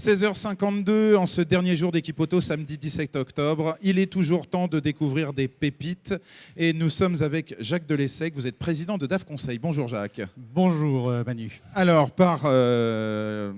16h52, en ce dernier jour d'Équipe Auto, samedi 17 octobre. Il est toujours temps de découvrir des pépites. Et nous sommes avec Jacques Delessec. Vous êtes président de DAF Conseil. Bonjour Jacques. Bonjour Manu. Alors, je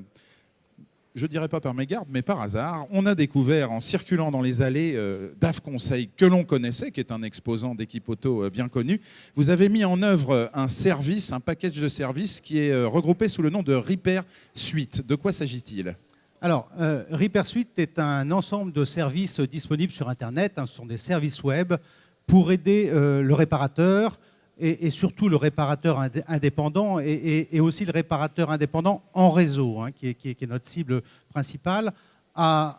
ne dirais pas par mégarde, mais par hasard, on a découvert en circulant dans les allées DAF Conseil, que l'on connaissait, qui est un exposant d'Équipe Auto bien connu. Vous avez mis en œuvre un service, un package de services qui est regroupé sous le nom de Repair Suite. De quoi s'agit-il ? Alors, Repair Suite est un ensemble de services disponibles sur Internet. Ce sont des services web pour aider le réparateur et surtout le réparateur indépendant et aussi le réparateur indépendant en réseau, qui est notre cible principale.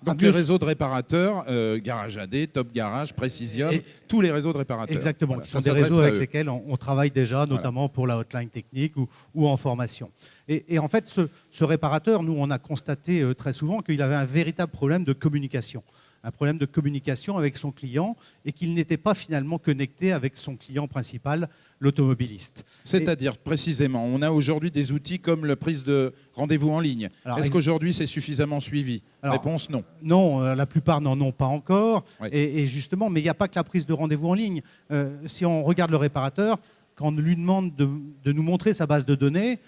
Donc les réseaux de réparateurs, Garage AD, Top Garage, Precision, tous les réseaux de réparateurs. Exactement, voilà, qui sont des réseaux avec lesquels on travaille déjà, notamment pour la hotline technique ou en formation. Et en fait, ce réparateur, nous, on a constaté très souvent qu'il avait un véritable problème de communication. Un problème de communication avec son client et qu'il n'était pas finalement connecté avec son client principal, l'automobiliste. C'est-à-dire, précisément, on a aujourd'hui des outils comme la prise de rendez-vous en ligne. Est-ce qu'aujourd'hui, c'est suffisamment suivi ? Réponse non. Non, la plupart n'en ont pas encore. Oui. Et justement, mais il n'y a pas que la prise de rendez-vous en ligne. Si on regarde le réparateur, quand on lui demande de nous montrer sa base de données,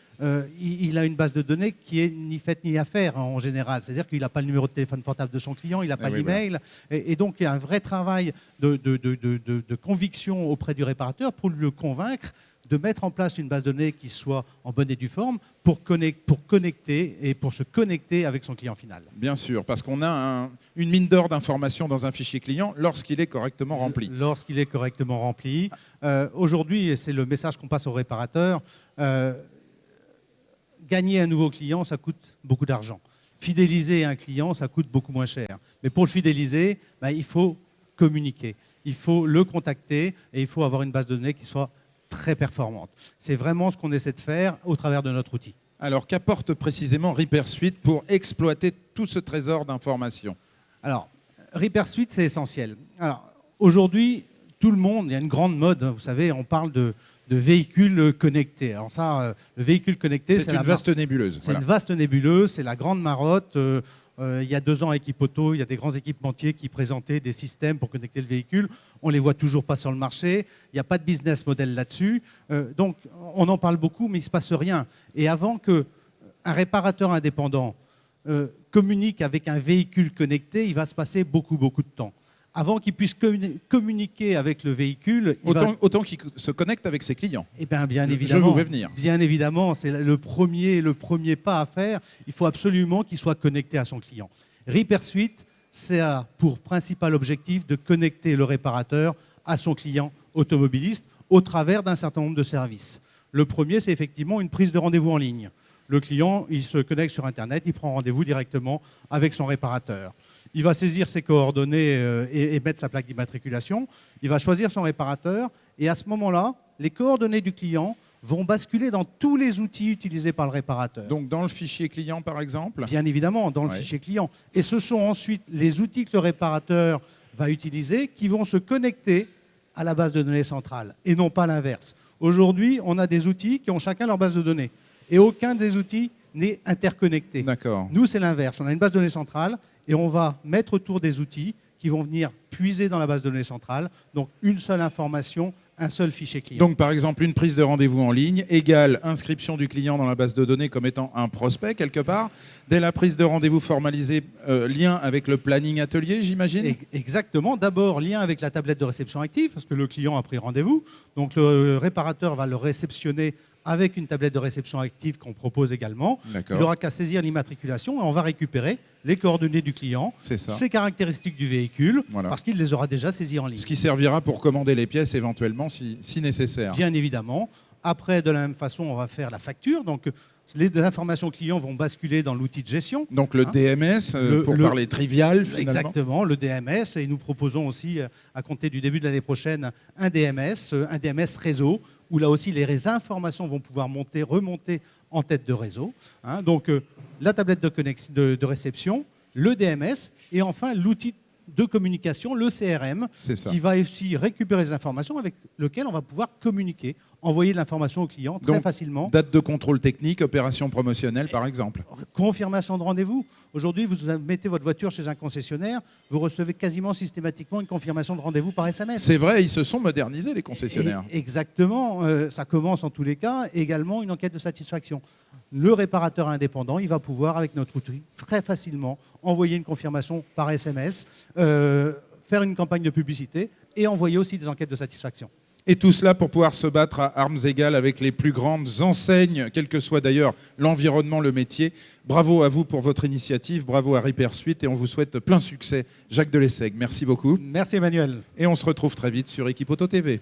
il a une base de données qui est ni faite ni à faire en général. C'est-à-dire qu'il n'a pas le numéro de téléphone portable de son client, il n'a pas l'email. Voilà. Et donc, il y a un vrai travail de conviction auprès du réparateur pour le convaincre de mettre en place une base de données qui soit en bonne et due forme pour connecter et pour se connecter avec son client final. Bien sûr, parce qu'on a une mine d'or d'informations dans un fichier client lorsqu'il est correctement rempli. Lorsqu'il est correctement rempli. Aujourd'hui, et c'est le message qu'on passe au réparateur, gagner un nouveau client, ça coûte beaucoup d'argent. Fidéliser un client, ça coûte beaucoup moins cher. Mais pour le fidéliser, il faut communiquer. Il faut le contacter et il faut avoir une base de données qui soit très performante. C'est vraiment ce qu'on essaie de faire au travers de notre outil. Alors, qu'apporte précisément Repair Suite pour exploiter tout ce trésor d'informations ? Alors, Repair Suite, c'est essentiel. Alors, aujourd'hui, tout le monde, il y a une grande mode, vous savez, on parle de véhicules connectés. Alors ça, le véhicule connecté, c'est une vaste nébuleuse. C'est une vaste nébuleuse, c'est la grande marotte. Il y a 2 ans à Équipe Auto, il y a des grands équipementiers qui présentaient des systèmes pour connecter le véhicule. On ne les voit toujours pas sur le marché. Il n'y a pas de business model là-dessus. Donc, on en parle beaucoup, mais il ne se passe rien. Et avant qu'un réparateur indépendant communique avec un véhicule connecté, il va se passer beaucoup de temps. Avant qu'il puisse communiquer avec le véhicule... Autant qu'il se connecte avec ses clients. Eh bien évidemment. Je vous vais venir. Bien évidemment, c'est le premier pas à faire. Il faut absolument qu'il soit connecté à son client. Repair Suite, c'est pour principal objectif de connecter le réparateur à son client automobiliste au travers d'un certain nombre de services. Le premier, c'est effectivement une prise de rendez-vous en ligne. Le client, il se connecte sur Internet, il prend rendez-vous directement avec son réparateur. Il va saisir ses coordonnées et mettre sa plaque d'immatriculation. Il va choisir son réparateur. Et à ce moment-là, les coordonnées du client vont basculer dans tous les outils utilisés par le réparateur. Donc dans le fichier client, par exemple ? Bien évidemment, dans le fichier client. Et ce sont ensuite les outils que le réparateur va utiliser qui vont se connecter à la base de données centrale et non pas l'inverse. Aujourd'hui, on a des outils qui ont chacun leur base de données. Et aucun des outils n'est interconnecté. D'accord. Nous, c'est l'inverse. On a une base de données centrale et on va mettre autour des outils qui vont venir puiser dans la base de données centrale. Donc, une seule information, un seul fichier client. Donc, par exemple, une prise de rendez-vous en ligne égale inscription du client dans la base de données comme étant un prospect, quelque part. Dès la prise de rendez-vous formalisée, lien avec le planning atelier, j'imagine ? Exactement. D'abord, lien avec la tablette de réception active, parce que le client a pris rendez-vous. Donc, le réparateur va le réceptionner avec une tablette de réception active qu'on propose également. Il n'aura qu'à saisir l'immatriculation et on va récupérer les coordonnées du client, ses caractéristiques du véhicule, parce qu'il les aura déjà saisies en ligne. Ce qui servira pour commander les pièces éventuellement si nécessaire. Bien évidemment. Après, de la même façon, on va faire la facture. Donc, les informations clients vont basculer dans l'outil de gestion. Donc le DMS, pour parler trivial, finalement. Exactement, le DMS. Et nous proposons aussi, à compter du début de l'année prochaine, un DMS réseau, où là aussi les informations vont pouvoir remonter en tête de réseau. Donc la tablette de réception, le DMS et enfin l'outil de communication, le CRM, C'est ça. qui va aussi récupérer les informations avec lequel on va pouvoir communiquer, envoyer de l'information au client très Donc, facilement. Date de contrôle technique, opération promotionnelle, par exemple. Confirmation de rendez-vous. Aujourd'hui, vous mettez votre voiture chez un concessionnaire, vous recevez quasiment systématiquement une confirmation de rendez-vous par SMS. C'est vrai, ils se sont modernisés, les concessionnaires. Exactement, ça commence en tous les cas. Également une enquête de satisfaction. Le réparateur indépendant, il va pouvoir, avec notre outil, très facilement envoyer une confirmation par SMS, faire une campagne de publicité et envoyer aussi des enquêtes de satisfaction. Et tout cela pour pouvoir se battre à armes égales avec les plus grandes enseignes, quel que soit d'ailleurs l'environnement, le métier. Bravo à vous pour votre initiative, bravo à Repair-Suite et on vous souhaite plein succès. Jacques Delessègue, merci beaucoup. Merci Emmanuel. Et on se retrouve très vite sur Équipe Auto TV.